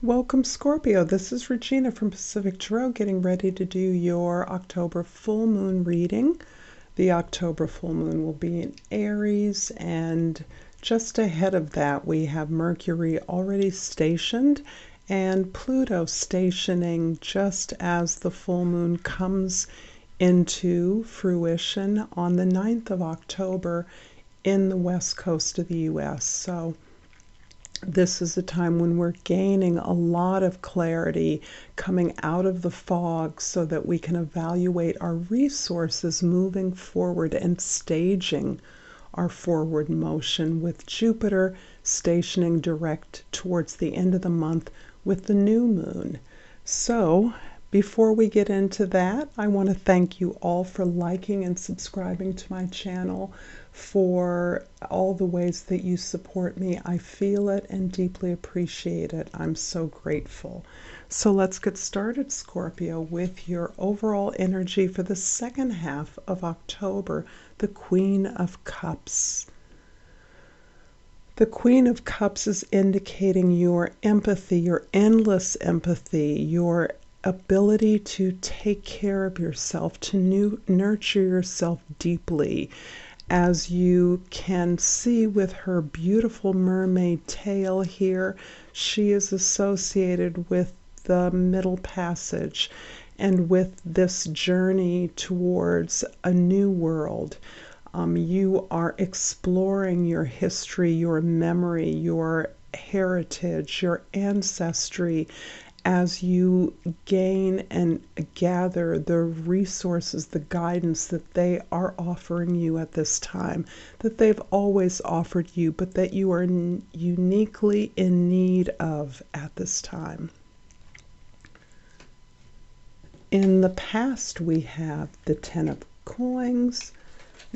Welcome, Scorpio. This is Regina from Pacific Tarot, getting ready to do your October full moon reading. The October full moon will be in Aries, and just ahead of that, we have Mercury already stationed and Pluto stationing just as the full moon comes into fruition on the 9th of October in the west coast of the U.S. So this is a time when we're gaining a lot of clarity coming out of the fog so that we can evaluate our resources moving forward and staging our forward motion, with Jupiter stationing direct towards the end of the month with the new moon. So before we get into that, I want to thank you all for liking and subscribing to my channel, for all the ways that you support me. I feel it and deeply appreciate it. I'm so grateful. So let's get started, Scorpio, with your overall energy for the second half of October, the Queen of Cups. The Queen of Cups is indicating your empathy, your endless empathy, your ability to take care of yourself, to nurture yourself deeply. As you can see with her beautiful mermaid tail here, she is associated with the Middle Passage and with this journey towards a new world. You are exploring your history, your memory, your heritage, your ancestry, as you gain and gather the resources, the guidance that they are offering you at this time, that they've always offered you, but that you are uniquely in need of at this time. In the past, we have the Ten of Coins,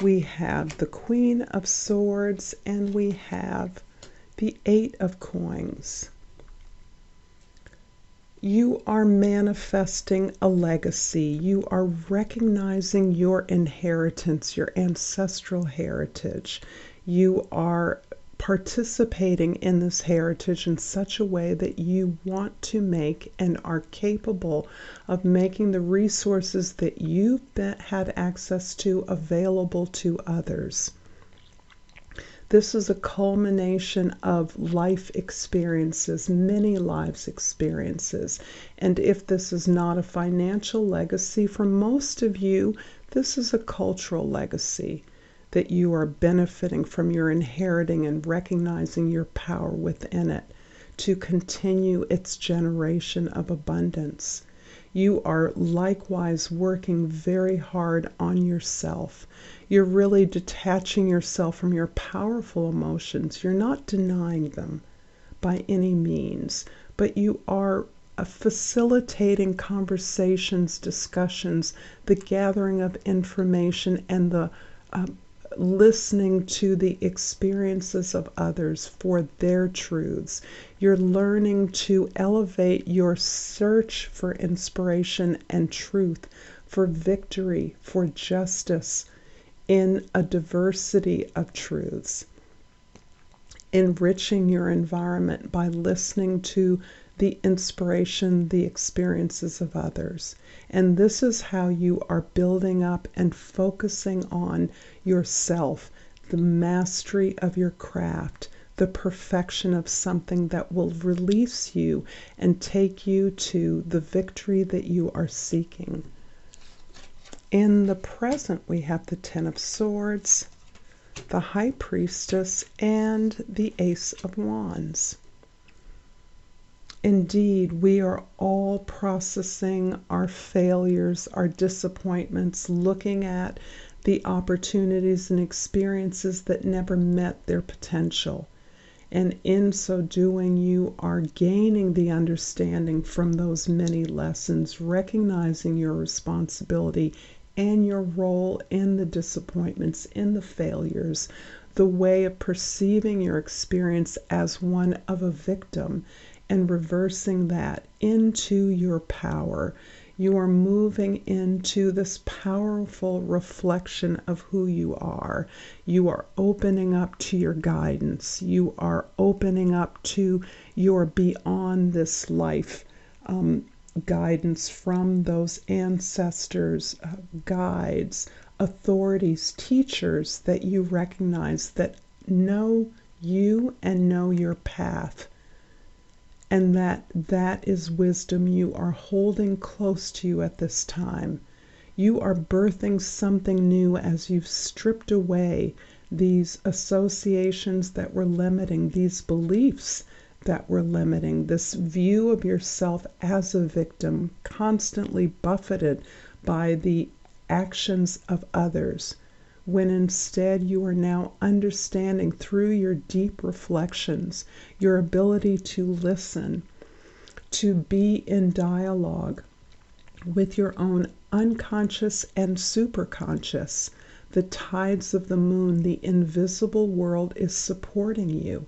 we have the Queen of Swords, and we have the Eight of Coins. You are manifesting a legacy. You are recognizing your inheritance, your ancestral heritage. You are participating in this heritage in such a way that you want to make and are capable of making the resources that you've had access to available to others. This is a culmination of life experiences, many lives experiences. And if this is not a financial legacy, for most of you, this is a cultural legacy that you are benefiting from. You're inheriting and recognizing your power within it to continue its generation of abundance. You are likewise working very hard on yourself. You're really detaching yourself from your powerful emotions. You're not denying them by any means, but you are facilitating conversations, discussions, the gathering of information, and the listening to the experiences of others for their truths. You're learning to elevate your search for inspiration and truth, for victory, for justice, in a diversity of truths, enriching your environment by listening to the inspiration, the experiences of others. And this is how you are building up and focusing on yourself, the mastery of your craft, the perfection of something that will release you and take you to the victory that you are seeking. In the present, we have the Ten of Swords, the High Priestess, and the Ace of Wands. Indeed, we are all processing our failures, our disappointments, looking at the opportunities and experiences that never met their potential. And in so doing, you are gaining the understanding from those many lessons, recognizing your responsibility and your role in the disappointments, in the failures, the way of perceiving your experience as one of a victim and reversing that into your power. You are moving into this powerful reflection of who you are. You are opening up to your guidance. You are opening up to your beyond this life guidance from those ancestors, guides, authorities, teachers that you recognize that know you and know your path. And that is wisdom you are holding close to you at this time. You are birthing something new as you've stripped away these associations that were limiting, these beliefs that were limiting, this view of yourself as a victim, constantly buffeted by the actions of others, when instead you are now understanding through your deep reflections, your ability to listen, to be in dialogue with your own unconscious and superconscious. The tides of the moon, the invisible world, is supporting you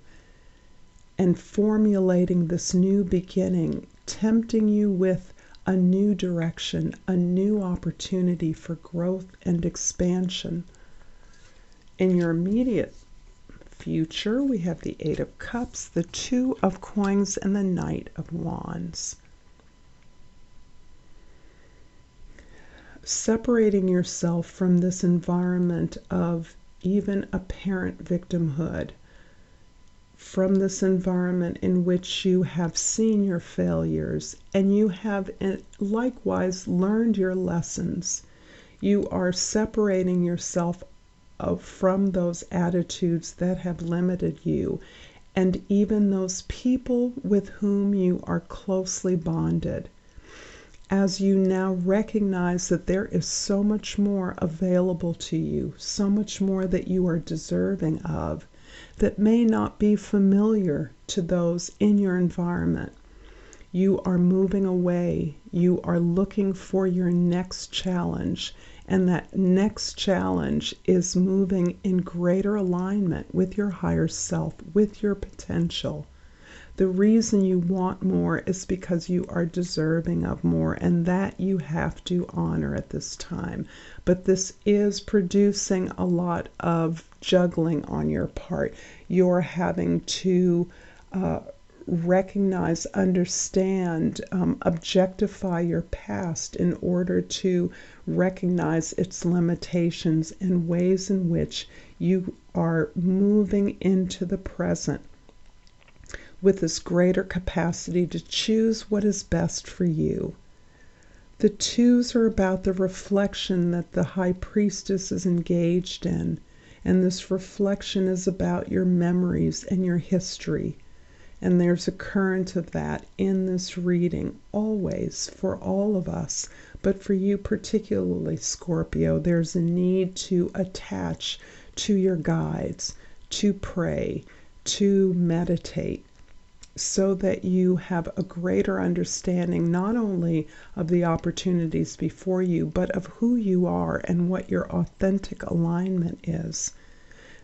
and formulating this new beginning, tempting you with a new direction, a new opportunity for growth and expansion. In your immediate future, we have the Eight of Cups, the Two of Coins, and the Knight of Wands. Separating yourself from this environment of even apparent victimhood, from this environment in which you have seen your failures and you have likewise learned your lessons. You are separating yourself from those attitudes that have limited you and even those people with whom you are closely bonded. As you now recognize that there is so much more available to you, so much more that you are deserving of, that may not be familiar to those in your environment. You are moving away. You are looking for your next challenge, and that next challenge is moving in greater alignment with your higher self, with your potential. The reason you want more is because you are deserving of more, and that you have to honor at this time. But this is producing a lot of juggling on your part. You're having to recognize, understand, objectify your past in order to recognize its limitations and ways in which you are moving into the present with this greater capacity to choose what is best for you. The twos are about the reflection that the High Priestess is engaged in, and this reflection is about your memories and your history. And there's a current of that in this reading, always, for all of us. But for you particularly, Scorpio, there's a need to attach to your guides, to pray, to meditate, so that you have a greater understanding not only of the opportunities before you, but of who you are and what your authentic alignment is.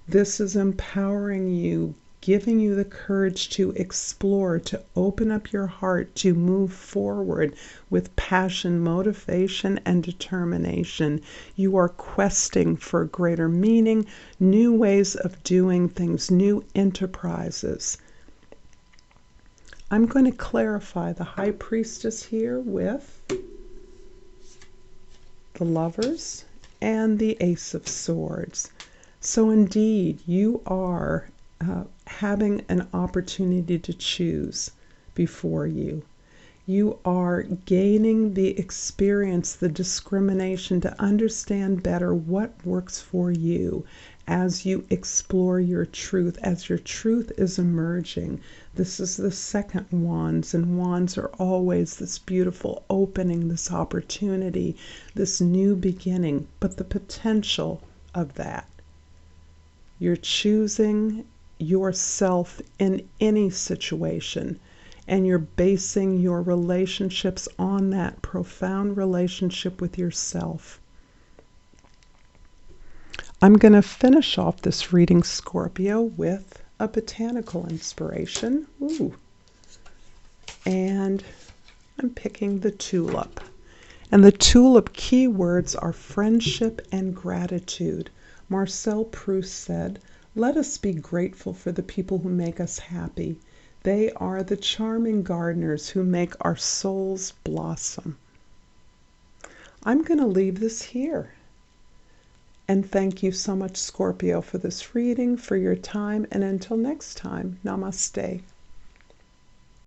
This is empowering you, giving you the courage to explore, to open up your heart, to move forward with passion, motivation, and determination. You are questing for greater meaning, new ways of doing things, new enterprises. I'm going to clarify the High Priestess here with the Lovers and the Ace of Swords. So indeed, you are having an opportunity to choose before you. You are gaining the experience, the discrimination to understand better what works for you as you explore your truth, as your truth is emerging. This is the second wands, and wands are always this beautiful opening, this opportunity, this new beginning, but the potential of that. You're choosing yourself in any situation, and you're basing your relationships on that profound relationship with yourself. I'm going to finish off this reading, Scorpio, with a botanical inspiration. Ooh. And I'm picking the tulip. And the tulip keywords are friendship and gratitude. Marcel Proust said, "Let us be grateful for the people who make us happy. They are the charming gardeners who make our souls blossom." I'm going to leave this here. And thank you so much, Scorpio, for this reading, for your time. And until next time, namaste.